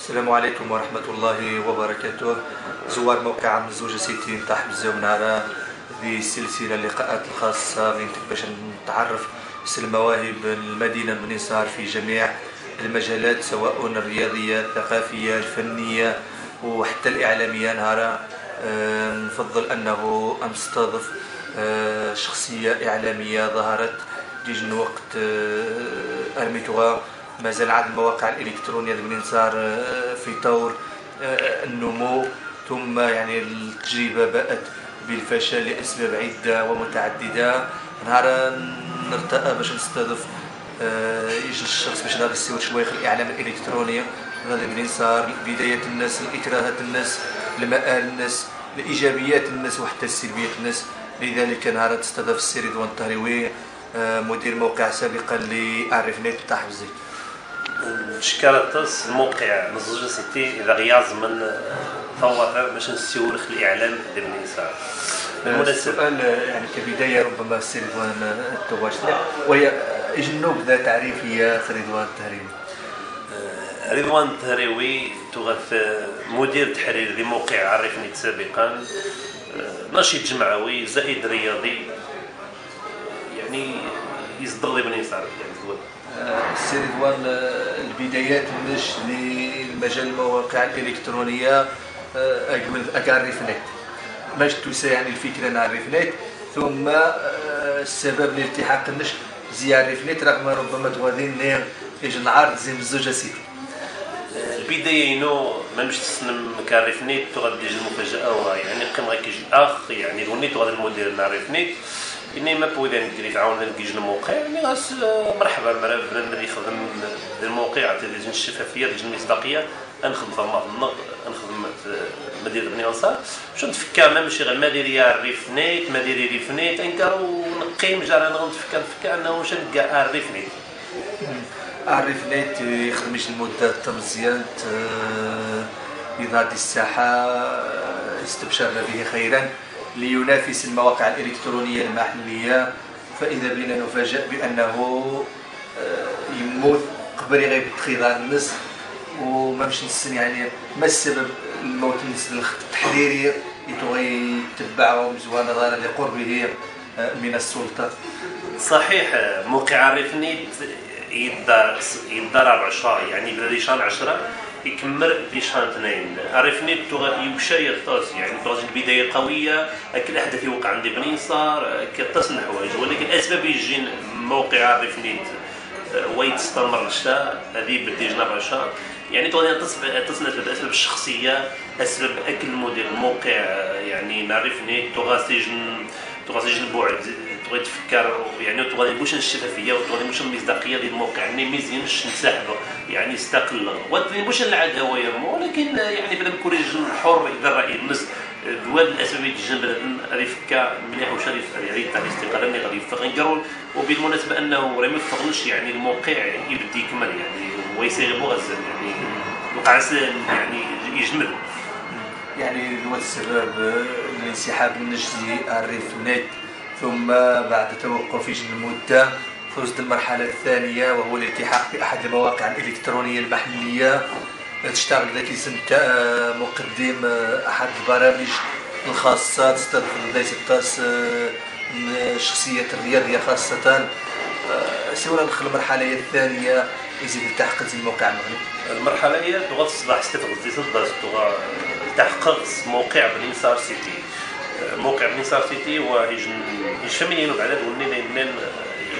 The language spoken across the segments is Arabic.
السلام عليكم ورحمة الله وبركاته. زوار موقع مزوجة سيتي نتاع بزاف من هذا هذه سلسلة اللقاءات الخاصة باش نتعرف على المواهب المدينة بني سهر في جميع المجالات، سواء الرياضية الثقافية الفنية وحتى الإعلامية. نهار نفضل أنه نستضيف شخصية إعلامية ظهرت ديجن وقت أرميتوغا. مازال عاد المواقع الإلكترونية بني سهر في طور النمو، ثم يعني التجربة بأت بالفشل لأسباب عدة ومتعددة. نهار نرتأى باش نستضيف يجي الشخص باش نهار يستوعب شوية الإعلام الإلكتروني هذا بني سهر، بدايات الناس، الإكراهات الناس، المآل الناس، الإيجابيات الناس وحتى السلبيات الناس. لذلك نهار تستضيف السي رضوان الطهريوي مدير موقع سابقا لأعرفنيت تاع حفزي. شكرت الموقع مزوجة سيتي إذا غياز من ثورة باش نسيو الإعلام ديال بني سهر. السؤال يعني كبداية ربما السي رضوان التواجد وهي نبذة تعريفية رضوان الطهريوي. رضوان الطهريوي تغث مدير تحرير لموقع عرفنيت سابقا، نشيط جمعوي زائد رياضي، يعني يصدر لي بني سهر. السي رضوان البدايات النش لمجال المواقع الإلكترونية أعرفنيت باش توسع يعني الفكرة نعرفنيت، ثم السبب لالتحاق النش زي عرفنيت رغم ربما تغادين يجي نعرض زي مزوجة سيتي. البداية إنه ما مش تسلم كعرفنيت تغادي المفاجأة، يعني قيم غير كيجي أخ يعني لوني تغادي المدير نعرفنيت إني ما بويدا نقري تعاون نلقيج الموقع، يعني غاس مرحبا بنادم اللي يخدم الموقع تلفزيون الشفافية ديال المصداقية، نخدم فما نخدم مدير بني سهر باش نتفكر ماشي غير مديرية عرفنيت مديري ريفنيت انكرو نقيم جاري نتفكر انه واش نلقى عرفنيت. عرفنيت يخدمش المدة مزيان بهذه الساحة، استبشرنا به خيرا لينافس المواقع الإلكترونية المحلية، فإذا بنا نفاجأ بأنه يموت قبل غير بتخيض الناس وما مش نسن يعني ما السبب الموت الناس التحريري يتغي يتبعهم زوان نظرا لقربه من السلطة. صحيح موقع عرفنيت يدار 10 يعني بدا شهر 10 يكمل في شهر 2. عرفني يمشي يغطاس يعني تغطي البدايه قويه، لكن الاحداث يوقع عندي بني سهر كتصل الحوايج، ولكن الاسباب يجي موقع عرفني ويتستمر الشتاء هذه بدي جنب 10 يعني تغطي تصل الاسباب الشخصيه، اسباب اكل مدير الموقع يعني نعرفني تغطي البعد تبغي تفكر يعني تبغي بوش الشفافيه وتبغي بوش المصداقيه ديال الموقع، يعني ما يزينش نسحبه يعني يستقل وتبغي بوش العداوه، ولكن يعني بلا كل حر اذا راي الناس دواب الاسباب يتجن بنادم ريفكا مليح واش يعني تاع الاستقلال اللي غادي يوفق نقروا. وبالمناسبه انه راه ما يفقنش يعني الموقع يبدي يكمل يعني ويسير مغزل يعني وقع يعني يجمل يعني هو السبب الانسحاب من نجدي عرفنيت، ثم بعد توقف المدة فزت المرحلة الثانية وهو الالتحاق بأحد المواقع الإلكترونية المحلية. تشتغل ذاك الاسم مقدم أحد البرامج الخاصة تستضيف الشخصيات الرياضية خاصة. سيونا ندخل المرحلة الثانية يزيد التحقق في الموقع المغربي. المرحلة هي تغطي تصبح استفغزي تحقق موقع بني سهر سيتي. موقع بني سهر سيتي ويشملين بعد وني لين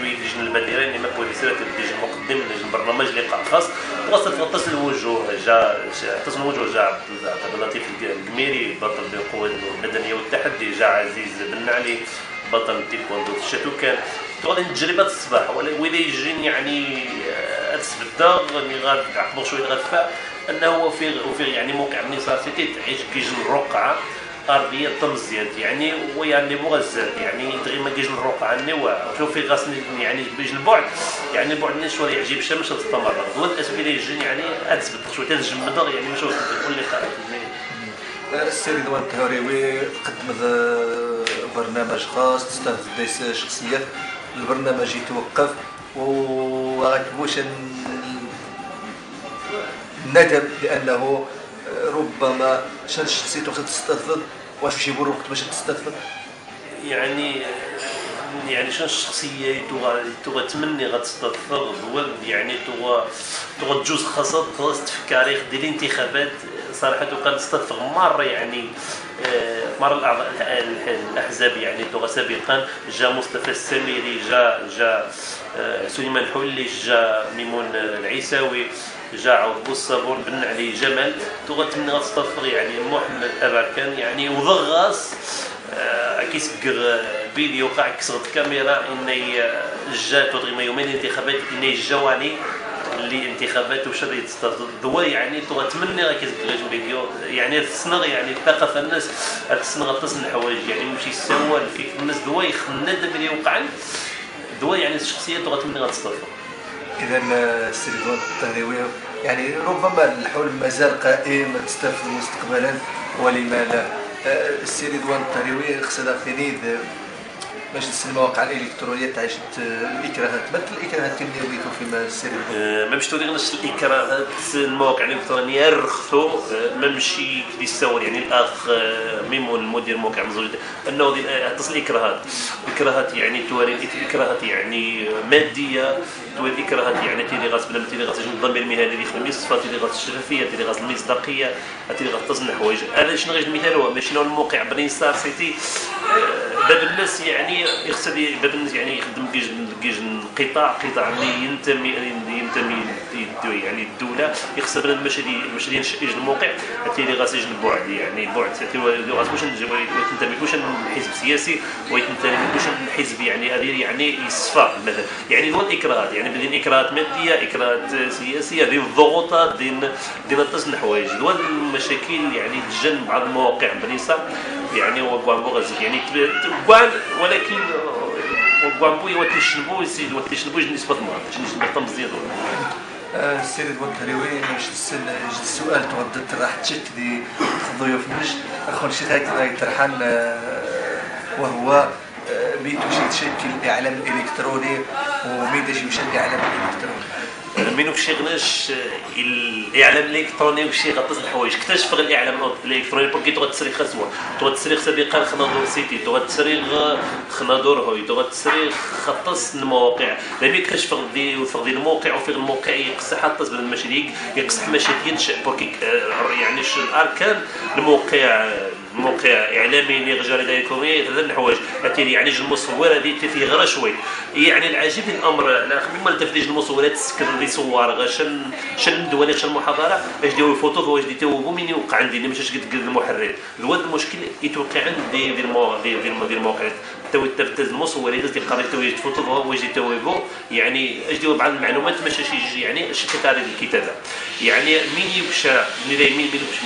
يجن البديرين اللي ما بوليسيرات يجن مقدم يجن برنامج لقاء خاص وسط تصل الوجوه تصل الوجوه جاء عبد اللطيف القميري بطل بالقوى المدنيه والتحدي، جاء عزيز بن علي بطل التيكواندو الشاتوكان. تغادي تجربه الصباح ولا يجرين يعني تسبدا اللي غاد عقبو شويه غادفا انه في يعني موقع بني سهر سيتي تعيش كيجن الرقعه ارضيه تمزيات يعني ويعني مغزل يعني دغيا ما كيجي الرقعه النواع وشوف في غاسني يعني بيجي البعد يعني البعد اللي شويه يعجب الشمس تستمر هو الاسباب اللي يجي يعني تثبت شويه تجمد يعني ماشي كل لقاء. السي رضوان الطهريوي قدم برنامج خاص تستهدف شخصيات، البرنامج يتوقف وغاكبوش ندم لانه ربما شنش شخصيته خصها تستفد، واش باش يقول وقت باش تستفد. يعني شنو الشخصيه تبغى تمني غتستثمر يعني تبغى تجوز خاصة تفكاري ديال الانتخابات صراحه وكان تستثمر مره يعني مره الاحزاب يعني سابقا جا مصطفى السميري جا سليمان حولي جا ميمون العيساوي جا عوض بوصابون بن علي جمال تمني غتستثمر يعني محمد ابركان يعني وضغاص كيسكر فيديو قاع كسرت كاميرا اني جات ما يومين الانتخابات اني جواني اللي انتخابات وشريت ضوا يعني تمني كيسكر فيديو يعني السنغ يعني الثقافه الناس السنغ تصل الحوايج يعني ماشي سوال في الناس ضوا يخند اللي وقع ضوا يعني الشخصيه تمني غتستفر. اذا السي رضوان الطهراوي يعني ربما الحلم مازال قائم تستفد مستقبلا ولما لا. السي رضوان الطهراوي خصنا ثاني مجلس المواقع الالكترونيه تعيشت الاكراهات مثل الاكراهات اللي وليتوا فيما السير ما مش تقولي نفس الاكراهات المواقع الالكترونيه رخصوا ما مشي يستور يعني الاخ ميمون المدير موقع مزوج انه تصل اكراهات يعني توالي اكراهات يعني ماديه توالي اكراهات يعني تيلي غاس بلا تيلي غاس الضمير المهني اللي يخدم يصفى تيلي غاس الشفافيه تيلي غاس المصداقيه تيلي غاس تصنع حوايج. انا شنو غير المثال هو ماشي الموقع برينستار سيتي باب الناس يعني يقصد باب الناس يعني يخدم كيج قطاع اللي ينتمي يعني الدوله يقصد بان ماشي ينشئ الموقع اللي غاس يجن بعد يعني بعد غاس واش تنتمي واش حزب سياسي ويتنتمي واش حزب يعني يعني يصفى مثلا يعني هو الاكراهات يعني بدين اكراهات ماديه اكراهات سياسيه ديال الضغوطات ديال تصنع حوايج هو المشاكل يعني تجن بعض المواقع بنيسا يعني هو كوان يعني ولكن وكوان بو يوتشنبو يزيد وتشنبو نسبه المرض نسبه مزيد. السي رضوان الطهراوي باش تسال السؤال تردد راح تشك دي الضيوف نجد اخو شي يطرحان وهو ميتو تشكل الاعلام الالكتروني وميدا يمشي الاعلام الالكتروني منو كشي غناش الاعلام الالكتروني وكشي غطس الحوايج اكتشف الاعلام الالكتروني بوكي تغتسري خسوه تغتسري سابقا خنادور سيتي تغتسري خنادور هوي تغتسري خطس المواقع لم يكتشف دي الموقع وفي الموقع يقص حطس بلا ماشي يقص ماشي ينشا بوكي يعني الاركان الموقع اعلامي اللي رجال الالكترونيه ثلاث الحوايج يعني المصور هذه فيه غير شوي يعني العجيب الامر لا مما تفديج المصورات تسكر اللي صور شن الدوالي شن المحاضره اش ديروا الفوتو واش ديتو مين يوقع عندي ماشي قد المحرر الواد المشكل يتوقع عند ديال الموقع تو تفتز المصور اللي تلقى تويج فوتو واش ديتو يعني اش ديروا بعض المعلومات ماشي يعني اش كتاري الكتابه يعني مين يكشى مين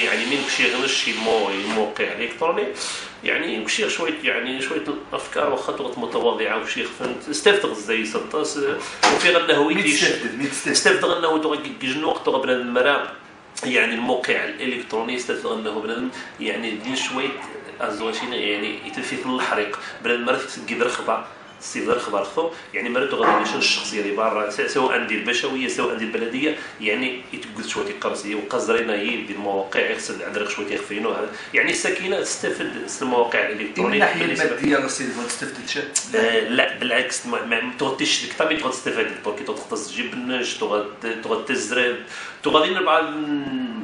يعني مين يكشي غنش الموقع الالكتروني يعني يمشي شويه يعني شويه الافكار وخطوات متواضعه وشي فهمت استفتغ زي 16 وفي انه استفتغ انه جنو وقت قبل المرا يعني الموقع الالكتروني استفتغ انه بنادم يعني دين شويه ازواشين يعني يتفيت الحريق بلا المرا تسقي رخبه السيد الخبر خو يعني مرات غادي نشوف الشخصيه اللي برا سواء ديال البشويه سواء ديال البلديه يعني يتقد شويه قرصيه وقزرينا هي ديال المواقع يغسل عندك شويه يخفينو يعني السكينه تستفد المواقع الالكترونيه من الناحيه الماديه السيد ما تستفدش لا بالعكس ما تغطيش ديك طبيعي تقدر تستفاد بوكي تختص تجيب النج تقدر تزرب تغادي بعض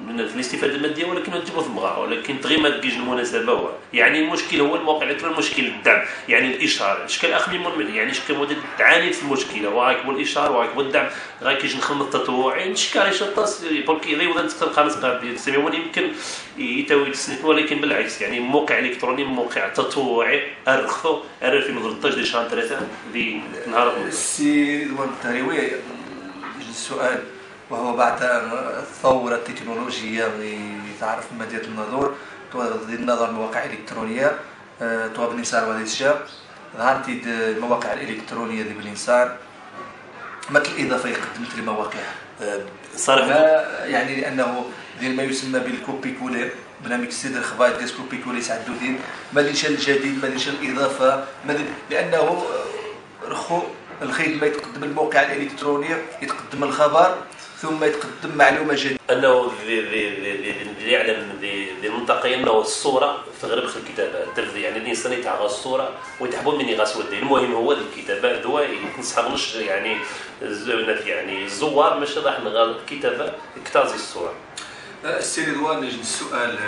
من الاستفاده الماديه ولكن تجيبو ثمغه ولكن تغي ما تجيش المناسبه هو يعني المشكل هو الموقع الالكتروني المشكل الدعم يعني الاشهار اشكال اخر يعني شكل مدة تعاني في المشكله وراك الاشهار وراك الدعم راك يجي نخدم التطوع يعني شكاري شطاس بولكي اذا ولا تقدر خامس قاعد سميون يمكن يتوي السنه ولكن بالعكس يعني موقع الكتروني موقع تطوعي ارخصو في مدرطاج دي شهر 3 في نهار السي رضوان الطهراوي السؤال وهو بعد الثوره التكنولوجيه اللي تعرف مدينه النظور ديال النظر المواقع الالكترونيه تو بالنسار وهذا الشاب ظهرت المواقع الالكترونيه ديال بالانسان مثل الاضافه قدمت لمواقع صراحه يعني لانه ديال ما يسمى بالكوبي كولير برنامج سيد الخبائط ديال كوبي كولي ساعدو دين ما ديرش الجديد ما ديرش الاضافه لانه رخو الخدمه يتقدم الموقع الالكتروني يتقدم الخبر ثم يتقدم معلومة جديدة. انه اللي يعلم المنطقي انه الصوره تغرب في الكتابه، يعني الانسان يتعغى الصوره ويتحبوا من يغاس ودي. المهم هو الكتابه ذو نصحغنش يعني الزوار ماشي راح نغال الكتابه اكتازي الصوره. السي رضوان، نجد السؤال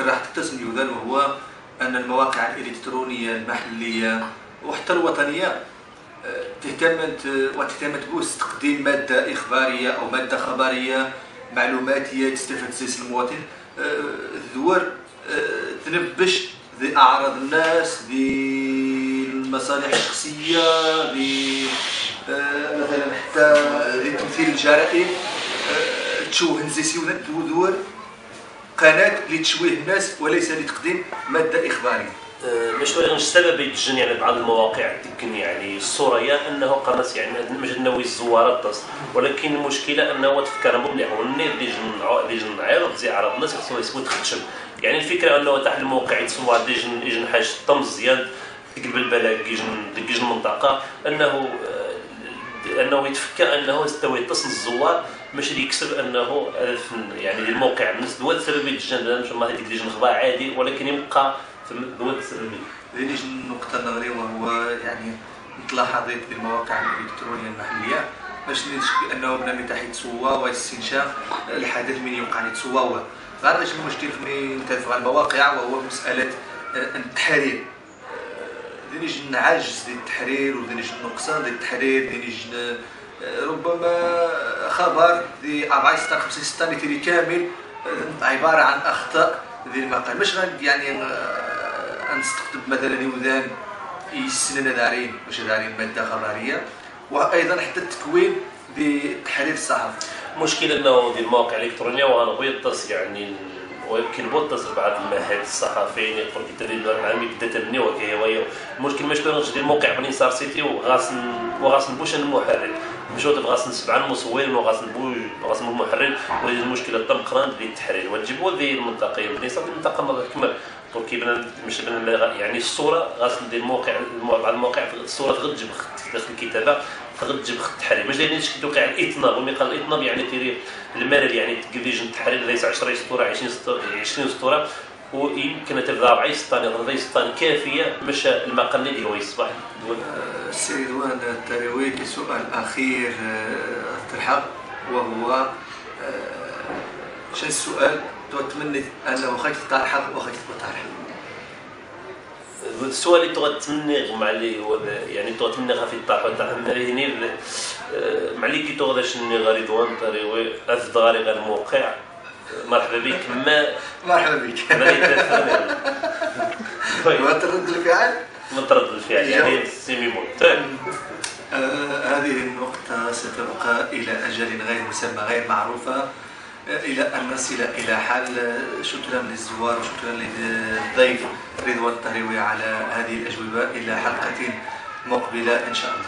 راح تتسم يوذان، وهو أن المواقع الإلكترونية المحلية وحتى الوطنية تهتمت بتقديم مادة إخبارية أو مادة خبرية معلوماتية تستفاد سيس المواطن، ذور تنبش ذي أعراض الناس، ذي المصالح الشخصية، ذي مثلا حتى ذي تمثيل الجرائم، تشوه نزيسيونا ذور قناة لتشويه الناس وليس لتقديم مادة إخبارية. مش غير السبب يتجن يعني بعض المواقع تكن يعني الصورية انه قناص يعني مش انه الزوارات تص، ولكن المشكله انه تفكر مليح والنير ديجن نعرض زي عرض الناس خصو يسوي تختشم. يعني الفكره انه تحت الموقع يتصور ديجن حاجه طمز زياد تقلب البلاك ديجن المنطقه انه يتفكر انه يستوي يتصل الزوار ماشي يكسب انه يعني الموقع الناس هو السبب يتجن مش ما هذيك ديجن خبار عادي، ولكن يبقى هو السبب. ذي النقطة النظرية، وهو يعني ملاحظات المواقع الإلكترونية المحلية باش نشك أنه بنادم تاع يتسوى واستنشاق الحدث من يوقع يتسوى. غير المشكل في تدفع المواقع وهو مسألة التحرير. ذي نعجز ديال التحرير وذي نقصان ديال التحرير، ذي ربما خبر ذي 4 6 5 6 متر كامل عبارة عن أخطاء ذي المقال، مش يعني نستقطب مثلا يوذان يسننا دارين باش دارين ماده خبريه، وايضا حتى التكوين بتحرير الصحافه. المشكله انه ديال المواقع الالكترونيه وغنبغي يتصل يعني ويمكن بوتصل بعض المعاهد الصحفيين يقول لك التدريب العلمي بدا تمني وكيهوى. المشكل ماشي كنرجع ديال الموقع بني صار سيتي وغاس نبوش المحرر مش غاس نسبع المصور وغاس المحرر، ولكن المشكله تم قران ديال التحرير وتجيبوا ذي المنطقه بني صار المنطقه ما كمل تركي مش يعني الصوره غاس ندير الموقع بعض المواقع الصوره تغتجب داخل الكتابه تغتجب التحرير مش دايرين شي توقع الاطناب. ومن قال الاطناب يعني تيري الملل يعني تقديج التحرير ليس 10 سطور 20 سطور، ويمكن تبدا 4 سطور 4 سطور كافيه مش المقال اللي هو يصبح. السي رضوان التروي سؤال اخير تلحق، وهو شنو السؤال تتمنى انه خايف تطرحه وخايف تطرحه؟ السؤال اللي تغتمني مع اللي هو يعني تغتمني غافي الطرح هنا مع اللي كي تغداش ني غريضوان طريوي افضل غير الموقع. مرحبا بك. مرحبا بك. وترد الفعل يعني سيميمون. هذه النقطة ستبقى إلى أجل غير مسمى غير معروفة إلى أن نصل إلى حل. شكرا للزوار وشكرا للضيف رضوان الطهريوي على هذه الأجوبة. إلى حلقة مقبلة إن شاء الله.